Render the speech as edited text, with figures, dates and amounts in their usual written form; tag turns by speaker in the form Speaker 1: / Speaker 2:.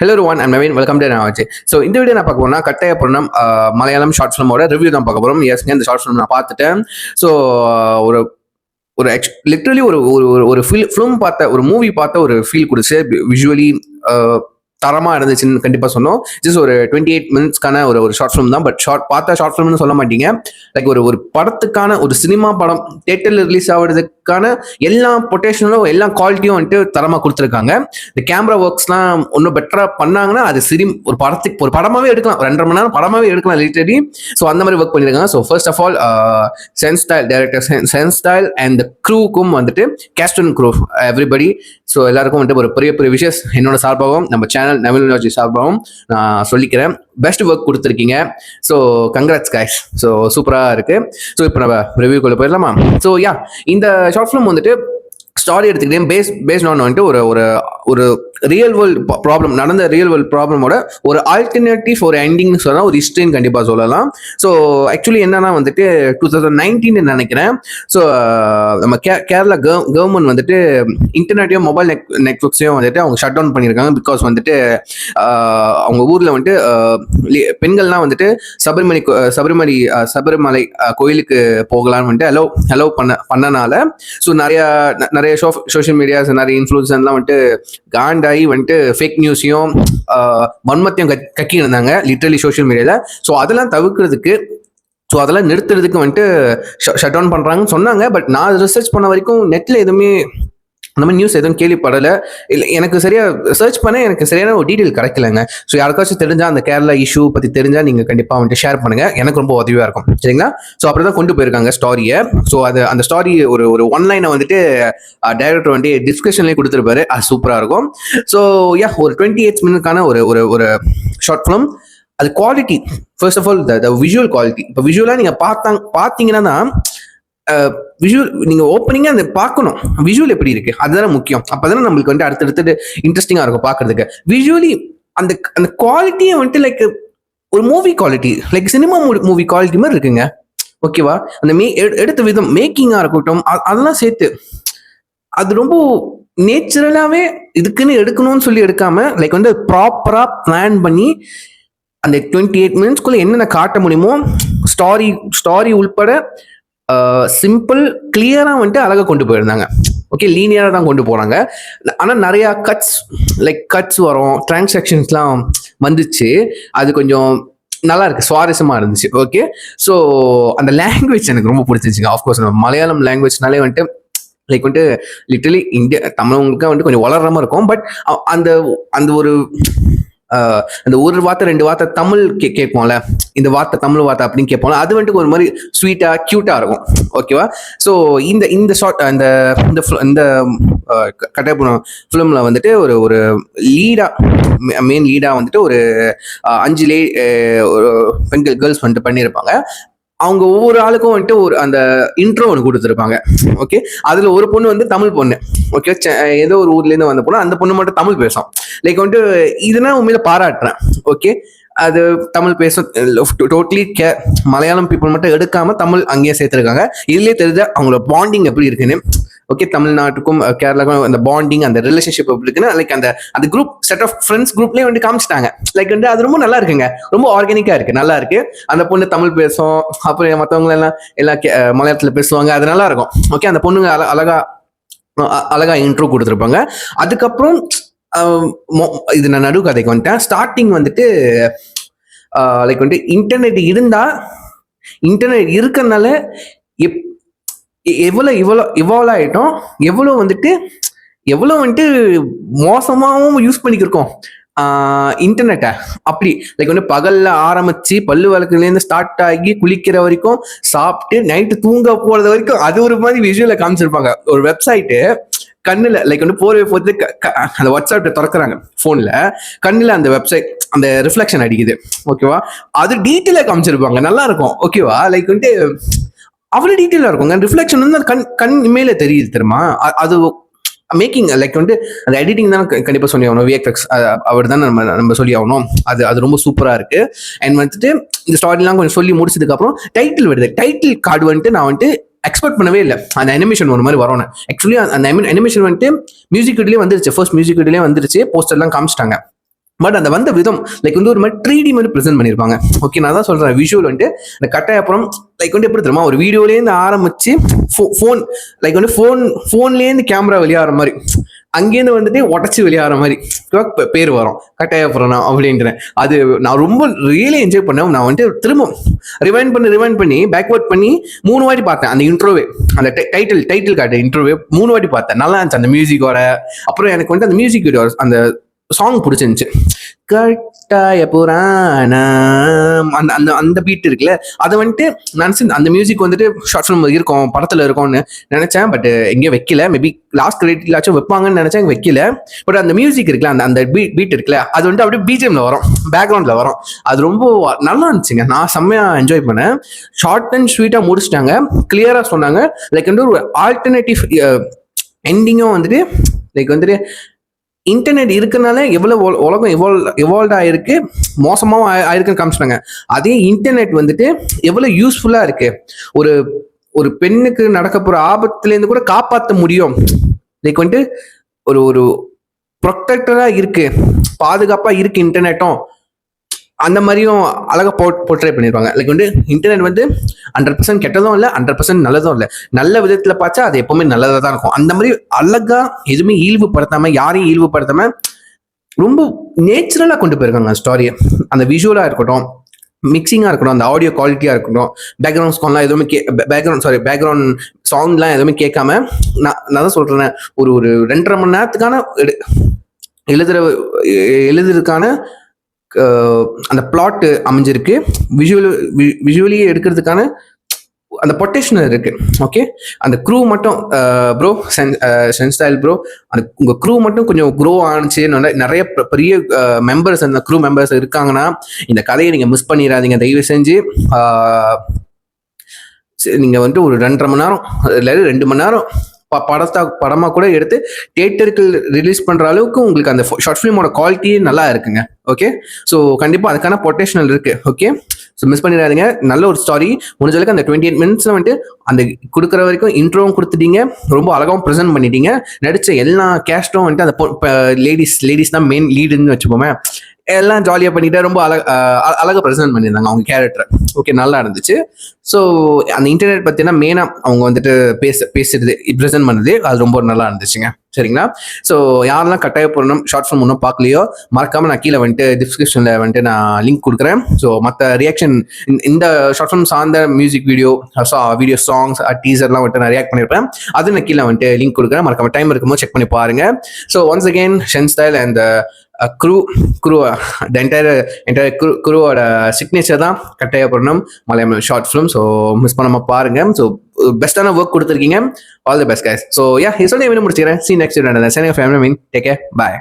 Speaker 1: Hello one and Naveen welcome to நாவாச்சு. So இந்த video நான் பார்க்க போனால் கட்டாய பொருணம் மலையாளம் ஷார்ட் ஃபிலிமோட ரிவ்யூ தான் பார்க்க போகிறோம். எஸ்ங்க இந்த ஷார்ட் ஃபிலிம் நான் பார்த்துட்டேன். ஸோ ஒரு ஒரு லிட்ரலி ஒரு ஒரு ஃபிலிம் பார்த்த ஒரு மூவி பார்த்த ஒரு ஃபீல் கொடுச்சு. விஷுவலி தரமாக இருந்துச்சுன்னு கண்டிப்பாக சொன்னோம். ஜஸ்ட் ஒரு 28 மினிட்ஸ்க்கான ஒரு ஷார்ட் ஃபிலிம் தான். பட் பார்த்தா ஷார்ட் ஃபிலிம்னு சொல்ல மாட்டீங்க. லைக் ஒரு படத்துக்கான ஒரு சினிமா படம் தியேட்டரில் ரிலீஸ் ஆகிறதுக்கான எல்லா பொட்டேஷனலும் எல்லா குவாலிட்டியும் வந்துட்டு தரமாக கொடுத்துருக்காங்க. இந்த கேமரா ஒர்க்ஸ்லாம் இன்னும் பெட்டராக பண்ணாங்கன்னா அது ஒரு படத்துக்கு ஒரு படமாகவே எடுக்கலாம். 2.5 மணி நேரம் படமாகவே எடுக்கலாம் லிட்டரலி. ஸோ அந்த மாதிரி ஒர்க் பண்ணியிருக்காங்க. So first of all director சென்ஸ்டைல் அண்ட் க்ரூக்கும் வந்துட்டு cast and crew everybody. So எல்லாருக்கும் வந்துட்டு ஒரு பெரிய பெரிய விஷயம் என்னோட சார்பாகவும் நம்ம சேனல் நவீனாலஜி சார்பாகவும் நான் சொல்லிக்கிறேன். பெஸ்ட் ஒர்க் கொடுத்துருக்கீங்க. So congrats guys. ஸோ சூப்பராக இருக்கு. ஸோ இப்போ நம்ம ரிவ்யூக்குள்ள போயிடலாமா? ஸோ யா, இந்த ஷார்ட் ஃபிலிம் வந்துட்டு ஸ்டாரி எடுத்துக்கிட்டேன் பேஸ்ட் ஆன் வந்துட்டு ஒரு ரியல் வேர்ல்டு ப்ராப்ளம் நடந்த ரியல் வேர்ல்டு ப்ராப்ளமோட ஒரு ஆல்டர்னேட்டிவ் ஒரு எண்டிங்னு சொன்னால் ஒரு ஹிஸ்ட்ரின்னு கண்டிப்பாக சொல்லலாம். ஸோ ஆக்சுவலி என்னன்னா வந்துட்டு 2019 நினைக்கிறேன். ஸோ நம்ம கேரளா கவர்மெண்ட் வந்துட்டு இன்டர்நெட்டையும் மொபைல் நெட்வொர்க்ஸையும் வந்துட்டு அவங்க ஷட் டவுன் பண்ணியிருக்காங்க. பிகாஸ் வந்துட்டு அவங்க ஊரில் வந்துட்டு பெண்கள்லாம் வந்துட்டு சபரிமலை கோயிலுக்கு போகலான்னு வந்துட்டு அலோவ் பண்ணனால ஸோ நிறைய சோஷியல் மீடியாஸ் நிறைய இன்ஃப்ளூயன்ஸ்லாம் வந்துட்டு காண்டாகி வந்துட்டு ஃபேக் நியூஸையும் வன்மத்தையும் கக்கி இருந்தாங்க லிட்டரலி சோஷியல் மீடியாவில். ஸோ அதெல்லாம் தவிர்க்கிறதுக்கு அதெல்லாம் நிறுத்துறதுக்கு வந்துட்டு ஷட் டவுன் பண்ணுறாங்கன்னு சொன்னாங்க. பட் நான் ரிசர்ச் பண்ண வரைக்கும் நெட்டில் எதுவுமே அந்த மாதிரி நியூஸ் எதுவும் கேள்விப்படலை. இல்லை, எனக்கு சரியாக சர்ச் பண்ண எனக்கு சரியான ஒரு டீட்டெயில் கிடைக்கலங்க. ஸோ யாருக்காச்சும் தெரிஞ்சால் அந்த கேரளா இஷ்யூ பற்றி தெரிஞ்சால் நீங்கள் கண்டிப்பாக வந்துட்டு ஷேர் பண்ணுங்கள். எனக்கு ரொம்ப உதவியாக இருக்கும். சரிங்களா? ஸோ அப்படி தான் கொண்டு போயிருக்காங்க ஸ்டாரியை. ஸோ அந்த ஸ்டாரி ஒரு ஒன்லைனை வந்துட்டு டைரக்டர் வந்துட்டு டிஸ்கிரிப்ஷன்லேயே கொடுத்துருப்பாரு. அது சூப்பராக இருக்கும். ஸோ யா, ஒரு 28 மினிட்கான ஒரு ஷார்ட் ஃபிலிம். அது quality, first of all the visual quality. இப்போ விஷுவலாக நீங்கள் பார்த்தீங்கன்னா விஷுவல் நீங்கள் ஓப்பனிங்காக அந்த பார்க்கணும் விஷுவல் எப்படி இருக்கு, அதுதானே முக்கியம். அப்போதானே நம்மளுக்கு வந்துட்டு அடுத்தடுத்து இன்ட்ரெஸ்டிங்காக இருக்கும் பார்க்கறதுக்கு. விஷுவலி அந்த குவாலிட்டியை வந்துட்டு லைக் ஒரு movie quality, like cinema movie quality மாதிரி இருக்குங்க. ஓகேவா? அந்த எடுத்த விதம், மேக்கிங்காக இருக்கட்டும், அதெல்லாம் சேர்த்து அது ரொம்ப நேச்சுரலாகவே இதுக்குன்னு எடுக்கணும்னு சொல்லி எடுக்காம லைக் வந்து ப்ராப்பராக பிளான் பண்ணி அந்த 28 மினிட்ஸ்குள்ளே என்னென்ன காட்ட முடியுமோ ஸ்டாரி உள்பட சிம்பிள் கிளியராக வந்துட்டு அழகாக கொண்டு போயிருந்தாங்க. ஓகே, லீனியராக தான் கொண்டு போகிறாங்க. ஆனால் நிறையா கட்ஸ் வரும், டிரான்சாக்ஷன்ஸ்லாம் வந்துச்சு. அது கொஞ்சம் நல்லா இருக்கு, சுவாரஸ்யமாக இருந்துச்சு. ஓகே, ஸோ அந்த லாங்குவேஜ் எனக்கு ரொம்ப பிடிச்சிருச்சுங்க. ஆஃப்கோர்ஸ் நம்ம மலையாளம் லாங்குவேஜ்னாலே வந்துட்டு லைக் வந்துட்டு லிட்டரலி தமிழவங்களுக்கு வந்துட்டு கொஞ்சம் வளர்ற மாதிரி இருக்கும். பட் அந்த ஒரு வார்த்தை 2 வார்த்தை தமிழ் கேட்போம்ல, இந்த வார்த்தை தமிழ் வார்த்தை அப்படின்னு கேட்போம்ல, அது வந்துட்டு ஒரு மாதிரி ஸ்வீட்டா கியூட்டா இருக்கும். ஓகேவா? ஸோ இந்த ஷார்ட் இந்த கட்டாயபுரம் ஃபிலிம்ல வந்துட்டு ஒரு மெயின் லீடா வந்துட்டு ஒரு 5 பெண்கள் கேர்ள்ஸ் வந்துட்டு பண்ணியிருப்பாங்க. அவங்க ஒவ்வொரு ஆளுக்கும் வந்துட்டு அந்த இன்ட்ரோ ஒன்று கொடுத்துருப்பாங்க. ஓகே, அதுல ஒரு பொண்ணு வந்து தமிழ் பொண்ணு. ஓகே, ஏதோ ஒரு ஊர்ல இருந்து வந்த பொண்ணு. அந்த பொண்ணு மட்டும் தமிழ் பேசும். லைக் வந்துட்டு இதுனா உண்மையில பாராட்டுறேன். ஓகே, அது தமிழ் பேசும். டோட்டலி மலையாளம் பீப்புள் மட்டும் எடுக்காம தமிழ் அங்கேயே சேர்த்துருக்காங்க. இதுலயே தெரிஞ்ச அவங்களோட பாண்டிங் எப்படி இருக்குன்னு. ஓகே, தமிழ்நாட்டுக்கும் கேரளாவுக்கும் அந்த பாண்டிங், அந்த ரிலேஷன்ஷிப் எப்படி இருக்குன்னு லைக் அந்த குரூப் செட் ஆஃப் ஃப்ரெண்ட்ஸ் குரூப்லேயே வந்து காமிச்சிட்டாங்க. லைக் வந்து அது ரொம்ப நல்லா இருக்குங்க, ரொம்ப ஆர்கானிக்கா இருக்கு, நல்லா இருக்கு. அந்த பொண்ணு தமிழ் பேசும், அப்புறம் மற்றவங்க எல்லாம் மலையாளத்தில் பேசுவாங்க. அது நல்லா இருக்கும். ஓகே, அந்த பொண்ணுங்க அழகா இன்ட்ரோ கொடுத்துருப்பாங்க. அதுக்கப்புறம் இது நான் நடு கதைக்கு வந்துட்டேன். ஸ்டார்டிங் வந்துட்டு லைக் வந்துட்டு இன்டர்நெட் இருக்கறனால எவ்வளோ இவால்வ் ஆகிட்டோம், எவ்வளோ வந்துட்டு மோசமாகவும் யூஸ் பண்ணிக்கிருக்கோம் இன்டர்நெட்டை. அப்படி லைக் வந்து பகல்ல ஆரம்பிச்சு பல்லு வழக்குலேருந்து ஸ்டார்ட் ஆகி குளிக்கிற வரைக்கும், சாப்பிட்டு நைட்டு தூங்க போறது வரைக்கும் அது ஒரு மாதிரி விஷுவல காமிச்சிருப்பாங்க. ஒரு வெப்சைட்டு கண்ணுல லைக் வந்து போறது அந்த வாட்ஸ்அப் திறக்கிறாங்க போன்ல, கண்ணுல அந்த வெப்சைட் அந்த ரிஃப்ளெக்ஷன் அடிக்குது. ஓகேவா? அது டீட்டெயிலா காமிச்சிருப்பாங்க, நல்லா இருக்கும். ஓகேவா? லைக் வந்து அவ்வளவு டீட்டெயிலா இருக்குங்க. ரிஃப்ளெக்ஷன் வந்து கண் மேல தெரியுது தெரியுமா? அது மேக்கிங் லைக் வந்து அந்த எடிட்டிங் தான் கண்டிப்பா சொல்லி ஆகணும். விஎஃப்எக்ஸ் அவர் தான் நம்ம சொல்லி ஆகணும். அது ரொம்ப சூப்பரா இருக்கு. அண்ட் வந்துட்டு இந்த ஸ்டாரிலாம் கொஞ்சம் சொல்லி முடிச்சதுக்கு அப்புறம் டைட்டில் வருது. டைட்டில் கார்டு வந்துட்டு நான் வந்துட்டு எக்ஸ்பெக்ட் பண்ணவே இல்லை. அந்த அனிமேஷன் ஒரு மாதிரி வரணும். ஆக்சுவலி அந்த அனிமேஷன் வந்துட்டு மியூசிக் வீடியோலேயே வந்துருச்சு. ஃபர்ஸ்ட் மியூசிக் வீடியோலேயே வந்துருச்சு. போஸ்டர்லாம் காமிச்சிட்டாங்க. பட் அந்த வந்த விதம் லைக் வந்து ஒரு மாதிரி 3D மாதிரி ப்ரெசென்ட் பண்ணியிருப்பாங்க. ஓகே, நான் தான் சொல்றேன் விஷுவல் வந்துட்டு இந்த கட்டாய அப்புறம் லைக் வந்து எப்படி தெரியுமா, ஒரு வீடியோலேருந்து ஆரம்பிச்சு ஃபோன் லைக் வந்து ஃபோன்லேருந்து கேமரா வெளியாகிற மாதிரி, அங்கேருந்து வந்துட்டு உடச்சி வெளியாகிற மாதிரி பேர் வரும் கட்டாயப்புறம் அப்படின்றேன். அது நான் ரொம்ப ரியலி என்ஜாய் பண்ணேன். நான் வந்துட்டு திரும்ப ரிவைண்ட் பண்ணி பேக்வர்ட் பண்ணி 3 வாட்டி பார்த்தேன் அந்த இன்ட்ரோவே, அந்த டைட்டில் காட்டு இன்ட்ரோவே 3 வாட்டி பார்த்தேன். நல்லா இருந்துச்சு அந்த மியூசிக்கோட. அப்புறம் எனக்கு வந்துட்டு அந்த மியூசிக் வீடியோ அந்த சாங் பிடிச்சிருந்துச்சு, கட்டாய புராணம் அந்த அந்த அந்த பீட் இருக்குல்ல, அதை வந்துட்டு நினச்சி அந்த மியூசிக் வந்துட்டு ஷார்ட் ஃபிலிம் இருக்கும் படத்தில் இருக்கும்னு நினைச்சேன். பட் எங்கேயும் வைக்கல. மேபி லாஸ்ட் கிரெடிட்லாச்சும் வைப்பாங்கன்னு நினைச்சேன், வைக்கல. பட் அந்த மியூசிக் இருக்குல்ல, அந்த அந்த பீட் இருக்குல்ல, அது வந்துட்டு அப்படியே பிஜிஎம்ல வரும், பேக்ரவுண்ட்ல வரும். அது ரொம்ப நல்லா இருந்துச்சுங்க. நான் செம்மையா என்ஜாய் பண்ணேன். ஷார்ட் அண்ட் ஸ்வீட்டா முடிச்சிட்டாங்க, கிளியரா சொன்னாங்க. லைக் வந்து ஒரு ஆல்டர்னேட்டிவ் எண்டிங்கும் வந்துட்டு லைக் வந்துட்டு இன்டர்நெட் இருக்கனால எவ்வளவு உலகம் எவால்வ் ஆயிருக்கு, மோசமாவும் ஆயிருக்குன்னு காமிச்சிட்டாங்க. அதே இன்டர்நெட் வந்துட்டு எவ்வளவு யூஸ்ஃபுல்லா இருக்கு, ஒரு ஒரு பெண்ணுக்கு நடக்க போற ஆபத்துல இருந்து கூட காப்பாற்ற முடியும். லைக் வந்துட்டு ஒரு ஒரு ப்ரொடெக்டரா இருக்கு, பாதுகாப்பா இருக்கு இன்டர்நெட்டும். அந்த மாதிரியும் அழகா போர்ட்ரே பண்ணிருப்பாங்க. லைக் வந்து இன்டர்நெட் வந்து 100% கெட்டதும் இல்லை, 100% நல்லதும் இல்லை. நல்ல விதத்துல பார்த்தா அது எப்பவுமே நல்லதா தான் இருக்கும். அந்த மாதிரி அழகா எதுவுமே இழிவுபடுத்தாம, யாரையும் இழிவுபடுத்தாம ரொம்ப நேச்சுரலா கொண்டு போயிருக்காங்க ஸ்டோரியை. அந்த விஷுவலா இருக்கட்டும், மிக்சிங்கா இருக்கட்டும், அந்த ஆடியோ குவாலிட்டியா இருக்கட்டும், பேக்ரவுண்ட் சாங்லாம் எதுவுமே பேக்ரவுண்ட் சாங்லாம் எதுவுமே கேட்காம, நான் தான் சொல்றேன், ஒரு ஒரு 2.5 மணி நேரத்துக்கான எழுதுறதுக்கான அந்த பிளாட் அமைஞ்சிருக்கு. விஷுவலி எடுக்கிறதுக்கான அந்த பொட்டேஷன் இருக்கு. ஓகே, அந்த க்ரூ மட்டும் ப்ரோ சென்ஸ்டைல் ப்ரோ, அந்த உங்க க்ரூ மட்டும் கொஞ்சம் க்ரோ ஆனிச்சு, நிறைய பெரிய மெம்பர்ஸ், அந்த க்ரூ மெம்பர்ஸ் இருக்காங்கன்னா இந்த கதையை நீங்க மிஸ் பண்ணிடாதீங்க தயவு செஞ்சு. நீங்க வந்துட்டு ஒரு 2.5 மணி நேரம் இல்லை 2 மணி நேரம் படமா கூட எடுத்து தியேட்டருக்கு ரிலீஸ் பண்ற அளவுக்கு உங்களுக்கு அந்த ஷார்ட் ஃபிலிமோட குவாலிட்டி நல்லா இருக்குங்க. ஓகே, ஸோ கண்டிப்பா அதுக்கான பொட்டேஷனல் இருக்கு. ஓகே, ஸோ மிஸ் பண்ணிடாதீங்க. நல்ல ஒரு ஸ்டாரி. முடிஞ்ச அளவுக்கு அந்த 28 மினிட்ஸ்ல வந்துட்டு அந்த கொடுக்குற வரைக்கும் இன்ட்ரோவும் கொடுத்துட்டீங்க, ரொம்ப அழகாவும் ப்ரெசென்ட் பண்ணிட்டீங்க. நடிச்ச எல்லா கேஸ்டும் வந்துட்டு அந்த லேடிஸ் தான் மெயின் லீடுன்னு வச்சுப்போமே, எல்லாம் ஜாலியாக பண்ணிட்டு ரொம்ப அழகாக ப்ரெசென்ட் பண்ணியிருந்தாங்க அவங்க கேரக்டர். ஓகே, நல்லா இருந்துச்சு. ஸோ அந்த இன்டர்நெட் பார்த்தீங்கன்னா மெயினாக அவங்க வந்துட்டு பேசுறது ப்ரெசென்ட் பண்ணுறது அது ரொம்ப நல்லா இருந்துச்சுங்க. சரிங்களா? ஸோ யாரெல்லாம் கட்டாய போடணும் ஷார்ட் ஃபிலிம் ஒன்றும் பார்க்கலையோ மறக்காமல் நான் கீழே வந்துட்டு டிஸ்கிரிப்ஷனில் வந்துட்டு நான் லிங்க் கொடுக்குறேன். ஸோ மற்ற ரியாக்ஷன் இந்த ஷார்ட் ஃபிலிம் சார்ந்த மியூசிக் வீடியோ சாங்ஸ் டீசர்லாம் வந்துட்டு நான் ரியாக்ட் பண்ணியிருப்பேன். அது நான் கீழே வந்துட்டு லிங்க் கொடுக்குறேன். மறக்காம டைம் இருக்கும்போது செக் பண்ணி பாருங்க. ஸோ ஒன்ஸ் அகெயின் சென்ஸ்டைல் அண்ட் crew the entire crewவோட சிக்னேச்சர் தான் கட்டாய புராணம் Malayalam short film. So miss பண்ணாம பாருங்க. ஸோ பெஸ்டான ஒர்க் கொடுத்துருக்கீங்க. All the best guys. So yeah இதோட முடிச்சுக்கிறேன். See you next time. Take care. Bye.